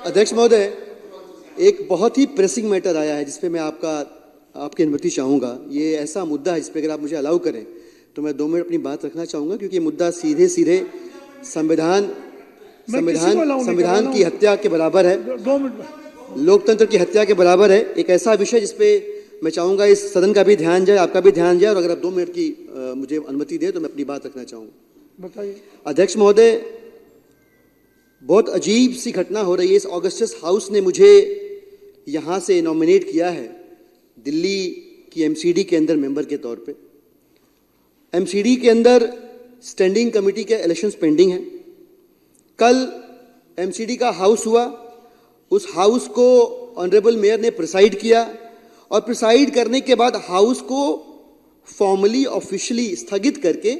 अध्यक्ष महोदय, एक बहुत ही प्रेसिंग मैटर आया है जिसपे मैं आपकी अनुमति चाहूँगा। ये ऐसा मुद्दा है जिसपे अगर आप मुझे अलाउ करें तो मैं 2 मिनट अपनी बात रखना चाहूँगा, क्योंकि ये मुद्दा सीधे सीधे संविधान की हत्या के बराबर है, 2 मिनट लोकतंत्र की हत्या के बराबर है। एक ऐसा विषय जिसपे मैं चाहूँगा इस सदन का भी ध्यान जाए, आपका भी ध्यान जाए, और अगर आप 2 मिनट की मुझे अनुमति दे तो मैं अपनी बात रखना चाहूँगा। बताइए। अध्यक्ष महोदय, बहुत अजीब सी घटना हो रही है। इस ऑगस्टस हाउस ने मुझे यहाँ से नॉमिनेट किया है दिल्ली की एमसीडी के अंदर मेंबर के तौर पे। एमसीडी के अंदर स्टैंडिंग कमेटी के इलेक्शंस पेंडिंग हैं। कल एमसीडी का हाउस हुआ, उस हाउस को ऑनरेबल मेयर ने प्रिसाइड किया, और प्रिसाइड करने के बाद हाउस को फॉर्मली ऑफिशियली स्थगित करके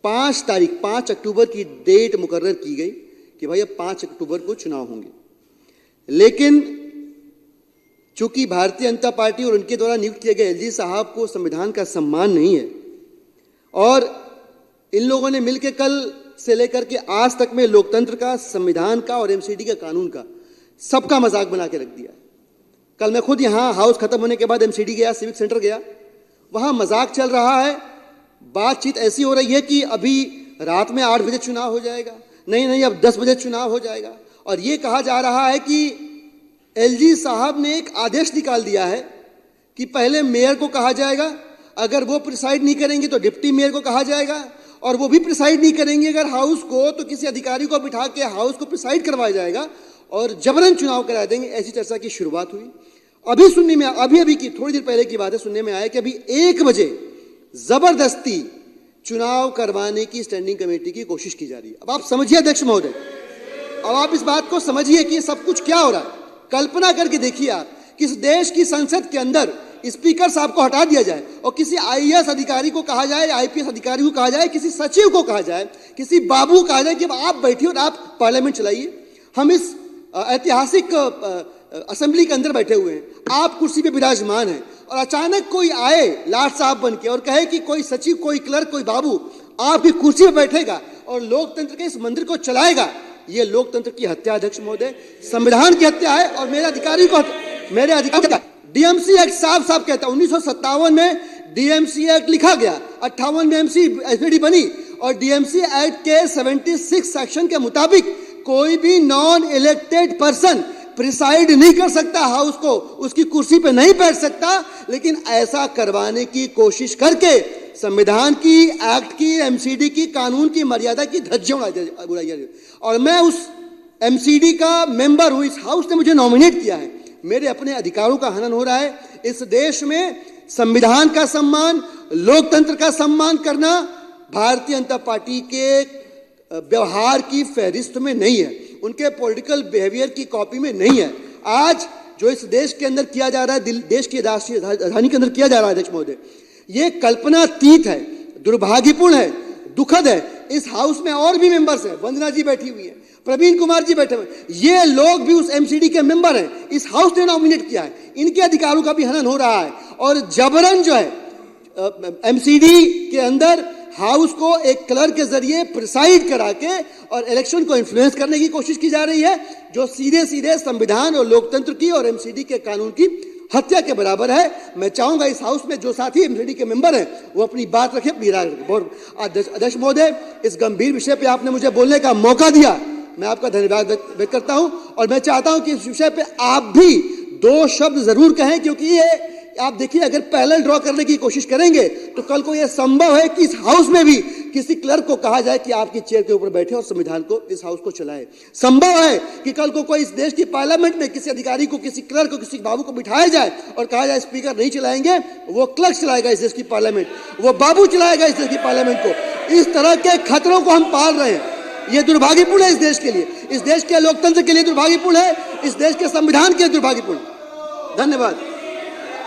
5 अक्टूबर की डेट मुकर्रर की गई कि भाई अब 5 अक्टूबर को चुनाव होंगे। लेकिन चूंकि भारतीय जनता पार्टी और उनके द्वारा नियुक्त किए गए एलजी साहब को संविधान का सम्मान नहीं है, और इन लोगों ने मिलकर कल से लेकर के आज तक में लोकतंत्र का, संविधान का और एमसीडी का, कानून का, सबका मजाक बना के रख दिया। कल मैं खुद यहाँ हाउस खत्म होने के बाद एमसीडी गया, सिविक सेंटर गया, वहां मजाक चल रहा है। बातचीत ऐसी हो रही है कि अभी रात में 8 बजे चुनाव हो जाएगा, नहीं अब 10 बजे चुनाव हो जाएगा, और ये कहा जा रहा है कि एलजी साहब ने एक आदेश निकाल दिया है कि पहले मेयर को कहा जाएगा, अगर वो प्रिसाइड नहीं करेंगे तो डिप्टी मेयर को कहा जाएगा, और वो भी प्रिसाइड नहीं करेंगे अगर हाउस को, तो किसी अधिकारी को बिठा के हाउस को प्रिसाइड करवाया जाएगा और जबरन चुनाव करा देंगे। ऐसी चर्चा की शुरुआत हुई। अभी सुनने में, अभी की थोड़ी देर पहले की बात है, सुनने में आया कि अभी 1 बजे जबरदस्ती चुनाव करवाने की स्टैंडिंग कमेटी की कोशिश की जा रही है। अब आप समझिए अध्यक्ष महोदय, अब आप इस बात को समझिए कि सब कुछ क्या हो रहा है। कल्पना करके देखिए आप, किस देश की संसद के अंदर स्पीकर साहब को हटा दिया जाए और किसी आईएएस अधिकारी को कहा जाए, आईपीएस अधिकारी को कहा जाए, किसी सचिव को कहा जाए, किसी बाबू को कहा जाए कि अब आप बैठिए और आप पार्लियामेंट चलाइए। हम इस ऐतिहासिक असेंबली के अंदर बैठे हुए हैं, आप कुर्सी पे विराजमान हैं, और अचानक कोई आए लाट साहब बन के और कहे कि कोई सचिव, कोई क्लर्क, कोई बाबू आपकी कुर्सी पे बैठेगा और लोकतंत्र के इस मंदिर को चलाएगा। ये लोकतंत्र की हत्या अध्यक्ष महोदय, संविधान की हत्या है, और मेरे अधिकारी डीएमसी एक्ट साफ कहता है, 1957 में डीएमसी एक्ट लिखा गया, 58 में एमसीडी बनी, और डीएमसी एक्ट के 76 सेक्शन के मुताबिक कोई भी नॉन इलेक्टेड पर्सन प्रिसाइड नहीं कर सकता हाउस को, उसकी कुर्सी पे नहीं बैठ सकता। लेकिन ऐसा करवाने की कोशिश करके संविधान की, एक्ट की, एमसीडी की, कानून की मर्यादा की धज्जियां उड़ाई जा रही है। और मैं उस एमसीडी का मेंबर हूं, इस हाउस ने मुझे नॉमिनेट किया है, मेरे अपने अधिकारों का हनन हो रहा है। इस देश में संविधान का सम्मान, लोकतंत्र का सम्मान करना भारतीय जनता पार्टी के व्यवहार की फहरिस्त में नहीं है, उनके पॉलिटिकल बिहेवियर की कॉपी में नहीं है। आज जो इस देश के अंदर किया जा रहा है, देश की राजधानी के अंदर किया जा रहा है अध्यक्ष महोदय, ये कल्पनातीत है, दुर्भाग्यपूर्ण है, दुखद है। इस हाउस में और भी मेंबर्स हैं, वंदना जी बैठी हुई है, प्रवीण कुमार जी बैठे हुए, ये लोग भी उस एमसीडी के मेंबर हैं, इस हाउस ने नॉमिनेट किया है, इनके अधिकारों का भी हनन हो रहा है। और जबरन जो है एमसीडी के अंदर हाउस को एक क्लर्क के जरिए प्रिसाइड करा के और इलेक्शन को इन्फ्लुएंस करने की कोशिश की जा रही है, जो सीधे संविधान और लोकतंत्र की और एमसीडी के कानून की हत्या के बराबर है। मैं चाहूंगा इस हाउस में जो साथी एमसीडी के मेंबर हैं वो अपनी बात रखें, अपनी राय रखें। बहुत अध्यक्ष महोदय, इस गंभीर विषय पे आपने मुझे बोलने का मौका दिया, मैं आपका धन्यवाद व्यक्त करता हूं, और मैं चाहता हूं कि इस विषय पे आप भी 2 शब्द जरूर कहें, क्योंकि ये आप देखिए, अगर पैरेलल ड्रॉ करने की कोशिश करेंगे तो कल को यह संभव है कि इस हाउस में भी किसी क्लर्क को कहा जाए कि आपकी चेयर के ऊपर बैठे और संविधान को, इस हाउस को चलाए। संभव है कि कल को कोई इस देश की पार्लियामेंट में किसी अधिकारी को, किसी क्लर्क को, किसी बाबू को बिठाया जाए और कहा जाए स्पीकर नहीं चलाएंगे, वो क्लर्क चलाएगा इस देश की पार्लियामेंट, वो बाबू चलाएगा इस देश की पार्लियामेंट को। इस तरह के खतरों को हम पाल रहे हैं। ये दुर्भाग्यपूर्ण है इस देश के लिए, इस देश के लोकतंत्र के लिए दुर्भाग्यपूर्ण है, इस देश के संविधान के लिए दुर्भाग्यपूर्ण। धन्यवाद।